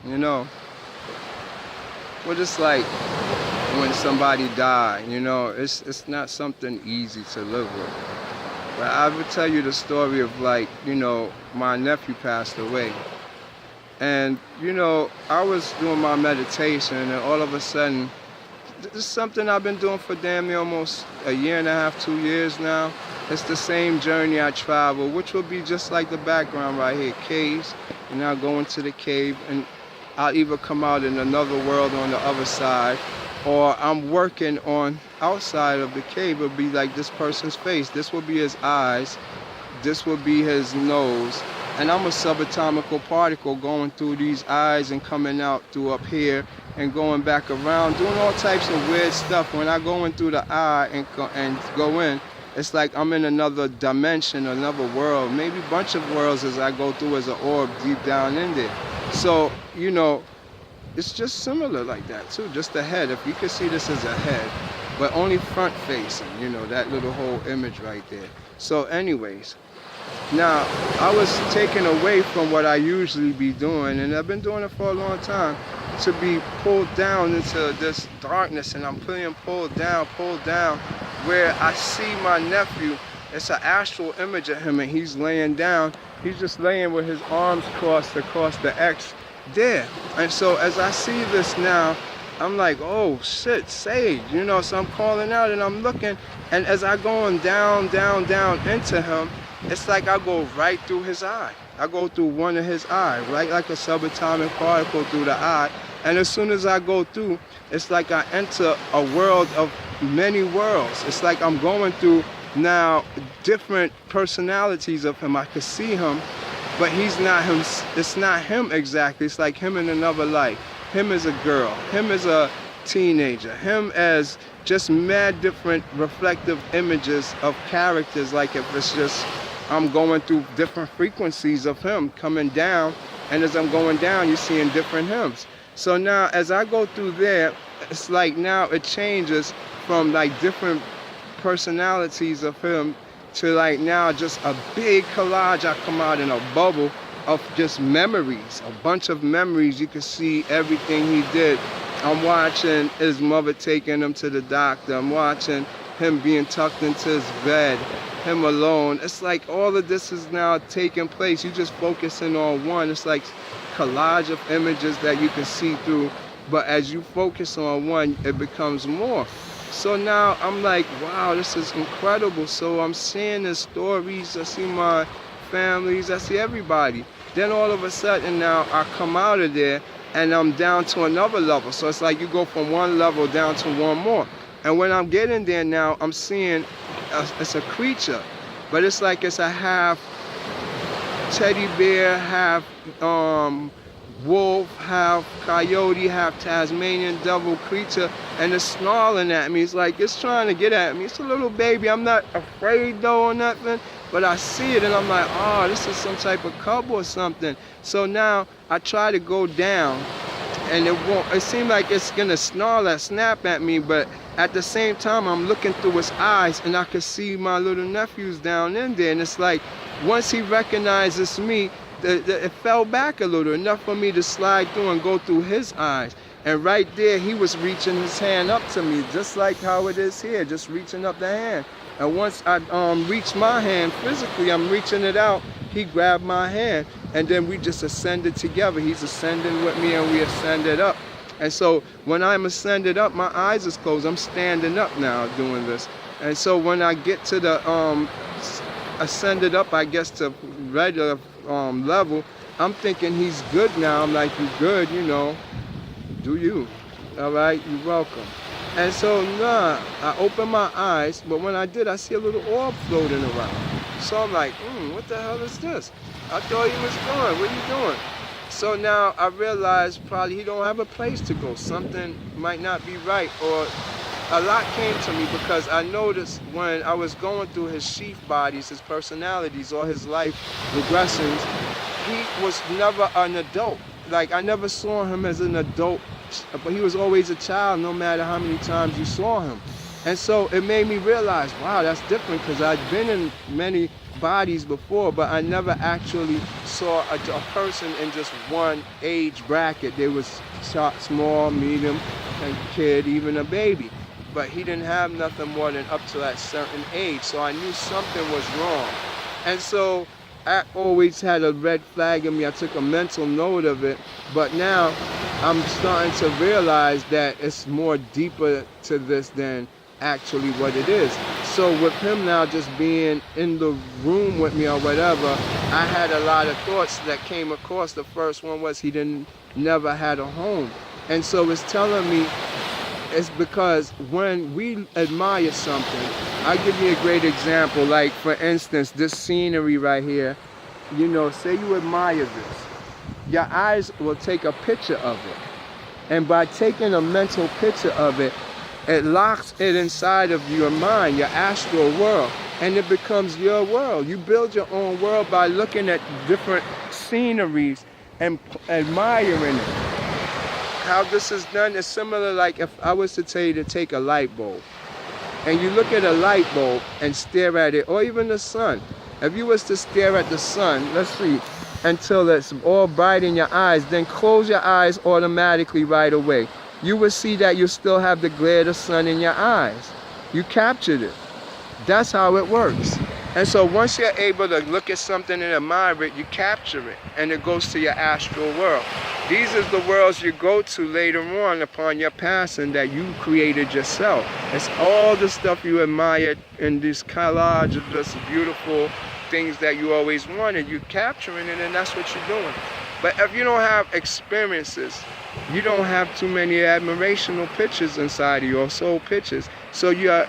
You know, what it's like when somebody died, you know, it's not something easy to live with. But I would tell you the story of, like, you know, my nephew passed away. And, you know, I was doing my meditation, and all of a sudden, this is something I've been doing for damn near almost a year and a half, 2 years now. It's the same journey I travel, which will be just like the background right here, caves. And I'll go into the cave, and I'll either come out in another world on the other side, or I'm working on outside of the cave. It'll be like this person's face. This will be his eyes. This will be his nose. And I'm a subatomical particle going through these eyes and coming out through up here and going back around, doing all types of weird stuff. When I go in through the eye and go in, it's like I'm in another dimension, another world, maybe a bunch of worlds as I go through as an orb deep down in there. So, you know, it's just similar like that too, just the head. If you could see this as a head, but only front facing, you know, that little whole image right there. So anyways, now I was taken away from what I usually be doing, and I've been doing it for a long time, to be pulled down into this darkness, and I'm being pulled down, where I see my nephew. It's an astral image of him, and he's laying down. He's just laying with his arms crossed across the X there. And so as I see this now, I'm like, oh shit, Saige, you know, so I'm calling out and I'm looking, and as I going down into him, it's like I go right through his eye. I go through one of his eyes, right, like a subatomic particle through the eye. And as soon as I go through, it's like I enter a world of many worlds. It's like I'm going through now different personalities of him. I could see him, but he's not him. It's not him exactly. It's like him in another life. Him as a girl, him as a teenager, him as just mad different reflective images of characters. Like if it's just, I'm going through different frequencies of him coming down, and as I'm going down, you're seeing different hymns. So now as I go through there, it's like now it changes from like different personalities of him to like now just a big collage. I come out in a bubble of just memories, a bunch of memories. You can see everything he did. I'm watching his mother taking him to the doctor. I'm watching him being tucked into his bed, him alone. It's like all of this is now taking place. You're just focusing on one. It's like collage of images that you can see through, but as you focus on one, it becomes more. So now I'm like, wow, this is incredible. So I'm seeing the stories, I see my families, I see everybody. Then all of a sudden now I come out of there and I'm down to another level. So it's like you go from one level down to one more. And when I'm getting there now, I'm seeing it's a creature, but it's like it's a half teddy bear, half wolf, half coyote, half Tasmanian devil creature, and it's snarling at me. It's like it's trying to get at me. It's a little baby. I'm not afraid though or nothing, but I see it and I'm like, oh, this is some type of cub or something. So now I try to go down, and it won't. It seems like it's gonna snap at me, but at the same time I'm looking through his eyes and I can see my little nephews down in there, and it's like once he recognizes me, it fell back a little, enough for me to slide through and go through his eyes. And right there, he was reaching his hand up to me, just like how it is here, just reaching up the hand. And once I reached my hand physically, I'm reaching it out, he grabbed my hand, and then we just ascended together. He's ascending with me, and we ascended up. And so when I'm ascended up, my eyes is closed. I'm standing up now doing this. And so when I get to the ascended up, I guess, to regular level, I'm thinking he's good now. I'm like, you good, you know, do you. All right, you're welcome. And so nah, I open my eyes, but when I did, I see a little orb floating around. So I'm like, what the hell is this? I thought he was going, what are you doing? So now I realized probably he don't have a place to go. Something might not be right, or a lot came to me because I noticed when I was going through his sheath bodies, his personalities, or his life regressions, he was never an adult. Like I never saw him as an adult, but he was always a child no matter how many times you saw him. And so it made me realize, wow, that's different, because I'd been in many bodies before, but I never actually saw saw a person in just one age bracket. They was small, medium, and kid, even a baby. But he didn't have nothing more than up to that certain age. So I knew something was wrong. And so I always had a red flag in me. I took a mental note of it. But now I'm starting to realize that it's more deeper to this than actually what it is. So with him now just being in the room with me or whatever, I had a lot of thoughts that came across. The first one was he never had a home. And so it's telling me it's because when we admire something, I'll give you a great example. Like for instance, this scenery right here, you know, say you admire this, your eyes will take a picture of it. And by taking a mental picture of it, it locks it inside of your mind, your astral world, and it becomes your world. You build your own world by looking at different sceneries and admiring it. How this is done is similar, like if I was to tell you to take a light bulb, and you look at a light bulb and stare at it, or even the sun. If you was to stare at the sun, let's see, until it's all bright in your eyes, then close your eyes automatically right away. You will see that you still have the glare of the sun in your eyes. You captured it. That's how it works. And so once you're able to look at something and admire it, you capture it, and it goes to your astral world. These are the worlds you go to later on upon your passing that you created yourself. It's all the stuff you admired in this collage of just beautiful things that you always wanted. You're capturing it, and that's what you're doing. But if you don't have experiences, you don't have too many admirational pictures inside of you, or soul pictures. So your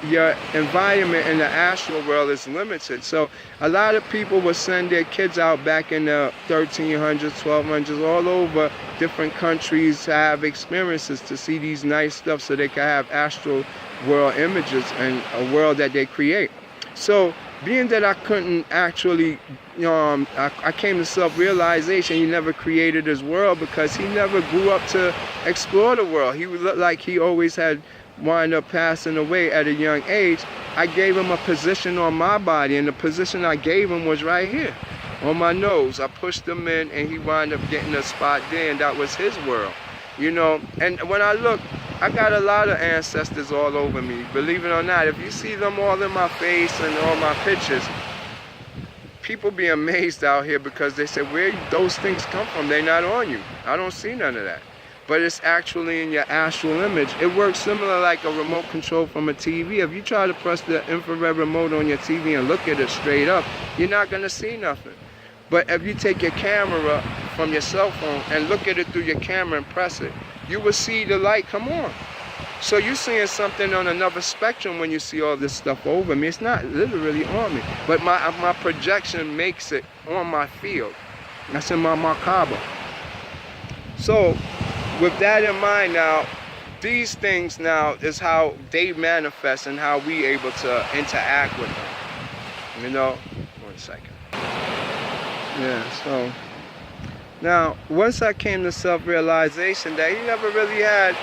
environment in the astral world is limited. So a lot of people would send their kids out back in the 1300s, 1200s, all over different countries to have experiences, to see these nice stuff so they can have astral world images and a world that they create. So being that I couldn't actually, I came to self-realization. He never created his world because he never grew up to explore the world. He looked like he always had wind up passing away at a young age. I gave him a position on my body, and the position I gave him was right here on my nose. I pushed him in, and he wound up getting a spot there, and that was his world, you know. And when I look, I got a lot of ancestors all over me, believe it or not. If you see them all in my face and all my pictures, people be amazed out here because they say, where those things come from? They're not on you. I don't see none of that. But it's actually in your astral image. It works similar like a remote control from a TV. If you try to press the infrared remote on your TV and look at it straight up, you're not going to see nothing. But if you take your camera from your cell phone and look at it through your camera and press it, you will see the light come on. So you're seeing something on another spectrum when you see all this stuff over me. It's not literally on me, but my projection makes it on my field. That's in my Merkaba. So with that in mind now, these things now is how they manifest and how we able to interact with them. You know, 1 second. Yeah, so now once I came to self-realization that he never really had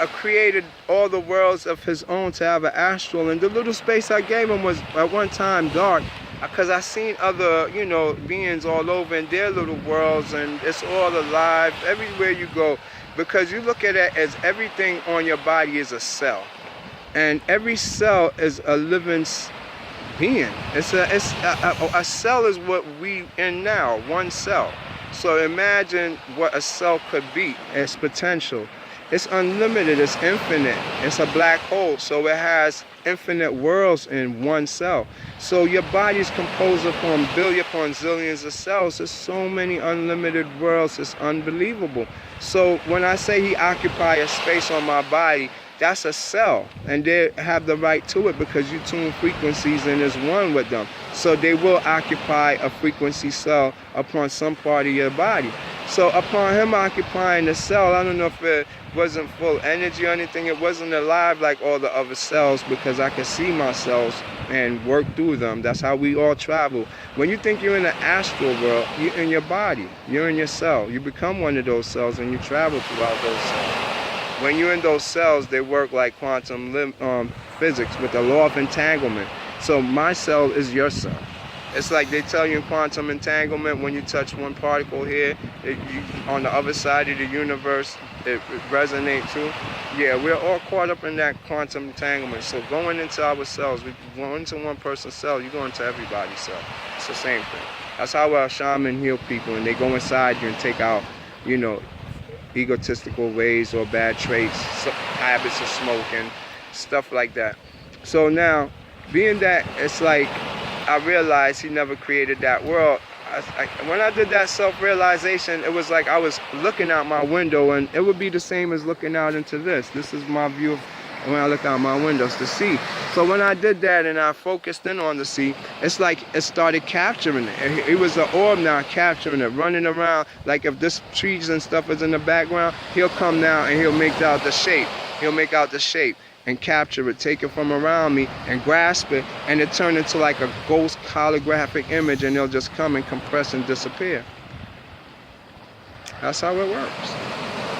created all the worlds of his own to have an astral, and the little space I gave him was at one time dark because I seen other, you know, beings all over in their little worlds, and it's all alive everywhere you go, because you look at it as everything on your body is a cell, and every cell is a living being. A cell is what we in now, one cell. So imagine what a cell could be, its potential. It's unlimited, it's infinite, it's a black hole, so it has infinite worlds in one cell. So your body is composed upon billion upon zillions of cells. There's so many unlimited worlds, it's unbelievable. So when I say he occupies a space on my body, that's a cell, and they have the right to it because you tune frequencies and is one with them. So they will occupy a frequency cell upon some part of your body. So upon him occupying the cell, I don't know if it wasn't full energy or anything, it wasn't alive like all the other cells, because I could see my cells and work through them. That's how we all travel. When you think you're in the astral world, you're in your body, you're in your cell. You become one of those cells and you travel throughout those cells. When you're in those cells, they work like quantum physics with the law of entanglement. So my cell is your cell. It's like they tell you in quantum entanglement, when you touch one particle here, on the other side of the universe, it resonates too. Yeah, we're all caught up in that quantum entanglement. So going into our cells, we go into one person's cell, you go into everybody's cell. It's the same thing. That's how our shaman heal people, and they go inside you and take out, you know, egotistical ways or bad traits, habits of smoking, stuff like that. So now, being that it's like, I realized he never created that world. When I did that self-realization, it was like I was looking out my window, and it would be the same as looking out into this. This is my view of when I look out my windows, the sea. So when I did that and I focused in on the sea, it's like it started capturing it. It was an orb now capturing it, running around. Like if this trees and stuff is in the background, he'll come now and he'll make out the shape. He'll make out the shape and capture it, take it from around me and grasp it, and it turned into like a ghost holographic image, and they'll just come and compress and disappear. That's how it works.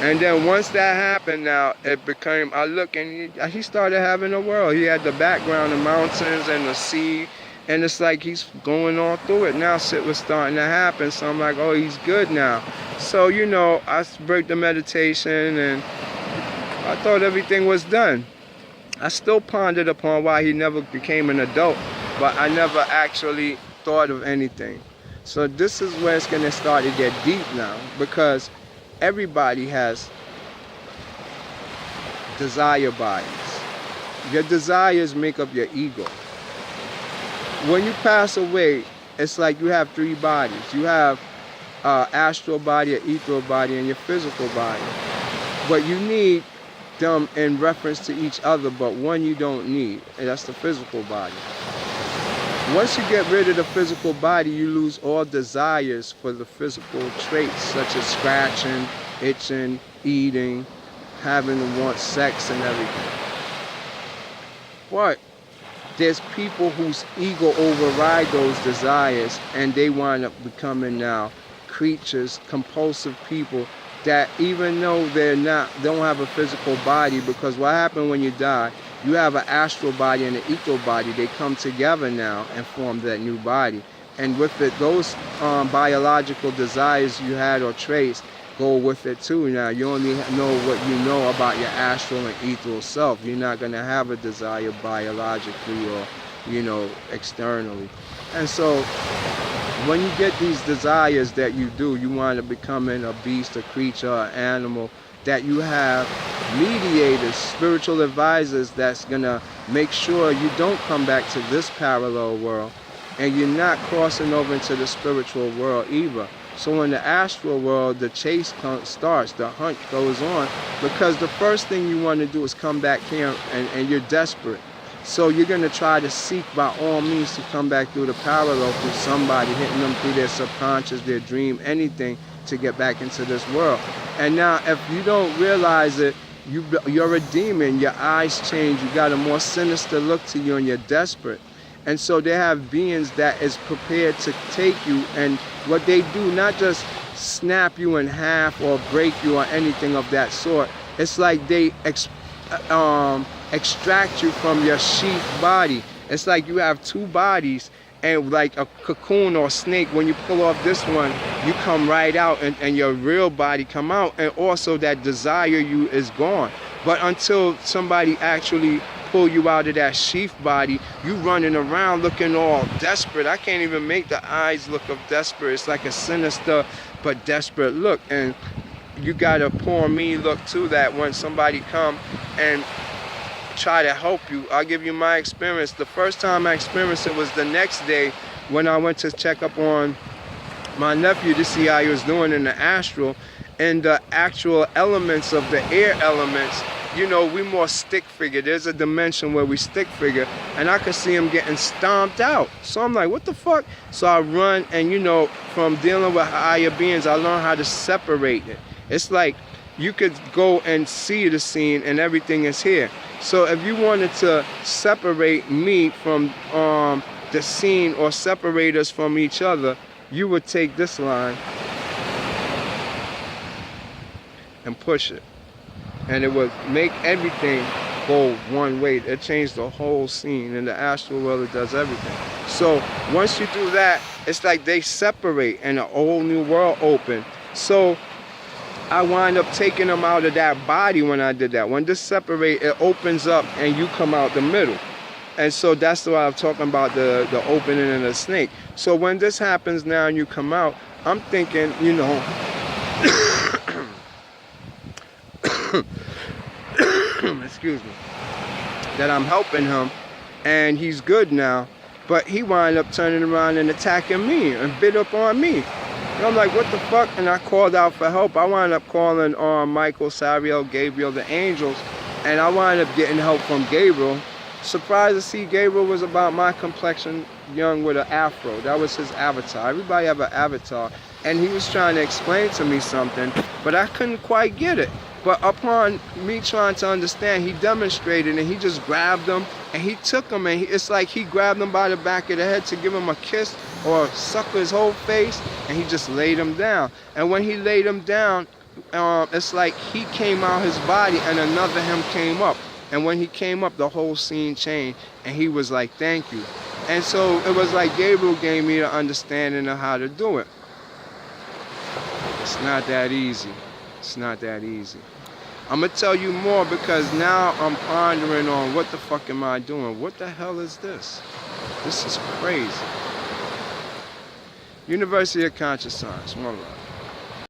And then once that happened, now it became, I look and he started having a world. He had the background, the mountains and the sea, and it's like he's going on through it. Now shit was starting to happen, so I'm like, oh, he's good now. So, you know, I break the meditation and I thought everything was done. I still pondered upon why he never became an adult, but I never actually thought of anything. So this is where it's gonna start to get deep now, because everybody has desire bodies. Your desires make up your ego. When you pass away, it's like you have three bodies. You have astral body, an ethereal body, and your physical body. But you need them in reference to each other, but one you don't need, and that's the physical body. Once you get rid of the physical body, you lose all desires for the physical traits, such as scratching, itching, eating, having to want sex and everything. But there's people whose ego override those desires, and they wind up becoming now creatures, compulsive people, that even though they don't have a physical body, because what happened when you die, you have an astral body and an ethereal body. They come together now and form that new body. And with it, those biological desires you had or traits go with it too. Now you only know what you know about your astral and ethereal self. You're not going to have a desire biologically or, you know, externally. And so when you get these desires that you do, you wind up becoming a beast, a creature, an animal, that you have mediators, spiritual advisors that's gonna make sure you don't come back to this parallel world, and you're not crossing over into the spiritual world either. So in the astral world, the chase starts, the hunt goes on, because the first thing you want to do is come back here, and you're desperate. So you're going to try to seek by all means to come back through the parallel, through somebody, hitting them through their subconscious, their dream, anything to get back into this world. And now if you don't realize it, you're a demon, your eyes change, you got a more sinister look to you, and you're desperate. And so they have beings that is prepared to take you, and what they do, not just snap you in half or break you or anything of that sort. It's like they extract you from your sheath body. It's like you have two bodies, and like a cocoon or snake, when you pull off this one, you come right out, and your real body come out, and also that desire you is gone. But until somebody actually pull you out of that sheath body, you running around looking all desperate. I can't even make the eyes look of desperate. It's like a sinister but desperate look. And you got a poor me look too, that when somebody come and try to help you. I'll give you my experience. The first time I experienced it was the next day when I went to check up on my nephew to see how he was doing in the astral, and the actual elements of the air elements, you know, we more stick figure. There's a dimension where we stick figure, and I could see him getting stomped out. So I'm like, what the fuck? So I run, and you know, from dealing with higher beings, I learned how to separate it. It's like you could go and see the scene and everything is here. So if you wanted to separate me from the scene, or separate us from each other, you would take this line and push it, and it would make everything go one way. It changed the whole scene. In the astral world, it does everything. So once you do that, it's like they separate and a whole new world open. So I wind up taking them out of that body when I did that. When this separate, it opens up and you come out the middle. And so that's why I'm talking about the opening in the snake. So when this happens now and you come out, I'm thinking, you know, excuse me, that I'm helping him and he's good now, but he wind up turning around and attacking me and bit up on me. And I'm like, what the fuck? And I called out for help. I wound up calling on Michael, Sariel, Gabriel, the angels, and I wound up getting help from Gabriel. Surprised to see Gabriel was about my complexion, young with an afro. That was his avatar. Everybody have an avatar. And he was trying to explain to me something, but I couldn't quite get it. But upon me trying to understand, he demonstrated and he just grabbed him and he took him and it's like he grabbed him by the back of the head to give him a kiss or suckle his whole face, and he just laid him down. And when he laid him down, it's like he came out his body and another him came up. And when he came up, the whole scene changed and he was like, thank you. And so it was like Gabriel gave me the understanding of how to do it. It's not that easy. It's not that easy. I'm going to tell you more because now I'm pondering on what the fuck am I doing? What the hell is this? This is crazy. University of Conscious Science. One love.